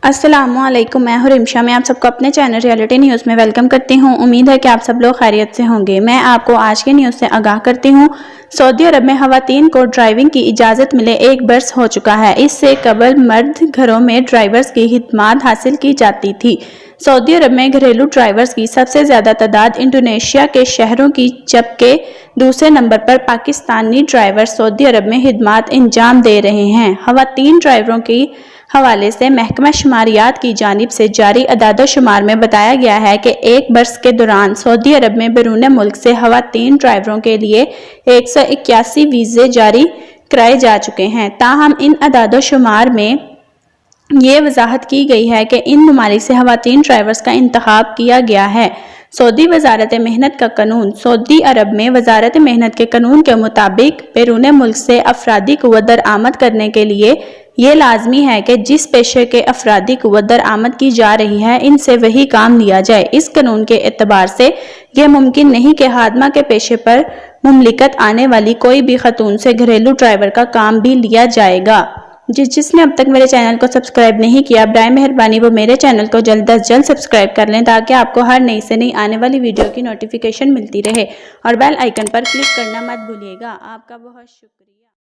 السلام علیکم، میں ہوں رمشا۔ میں آپ سب کو اپنے چینل ریئلٹی نیوز میں ویلکم کرتی ہوں۔ امید ہے کہ آپ سب لوگ خیریت سے ہوں گے۔ میں آپ کو آج کے نیوز سے آگاہ کرتی ہوں۔ سعودی عرب میں خواتین کو ڈرائیونگ کی اجازت ملے 1 برس ہو چکا ہے۔ اس سے قبل مرد گھروں میں ڈرائیورز کی خدمات حاصل کی جاتی تھی۔ سعودی عرب میں گھریلو ڈرائیورز کی سب سے زیادہ تعداد انڈونیشیا کے شہروں کی، جبکہ دوسرے نمبر پر پاکستانی ڈرائیور سعودی عرب میں خدمات انجام دے رہے ہیں۔ خواتین ڈرائیوروں کے حوالے سے محکمہ شماریات کی جانب سے جاری اعداد و شمار میں بتایا گیا ہے کہ 1 برس کے دوران سعودی عرب میں بیرون ملک سے خواتین ڈرائیوروں کے لیے 181 ویزے جاری کرائے جا چکے ہیں۔ تاہم ان اعداد و شمار میں یہ وضاحت کی گئی ہے کہ ان ممالک سے خواتین ڈرائیورز کا انتخاب کیا گیا ہے۔ سعودی وزارت محنت کا قانون۔ سعودی عرب میں وزارت محنت کے قانون کے مطابق بیرون ملک سے افرادی قوت درآمد کرنے کے لیے یہ لازمی ہے کہ جس پیشے کے افرادی قوت درآمد کی جا رہی ہے ان سے وہی کام لیا جائے۔ اس قانون کے اعتبار سے یہ ممکن نہیں کہ خادمہ کے پیشے پر مملکت آنے والی کوئی بھی خاتون سے گھریلو ڈرائیور کا کام بھی لیا جائے گا۔ جس نے اب تک میرے چینل کو سبسکرائب نہیں کیا، برائے مہربانی وہ میرے چینل کو جلد از جلد سبسکرائب کر لیں تاکہ آپ کو ہر نئی سے نئی آنے والی ویڈیو کی نوٹیفیکیشن ملتی رہے، اور بیل آئیکن پر کلک کرنا مت بھولیے گا۔ آپ کا بہت شکریہ۔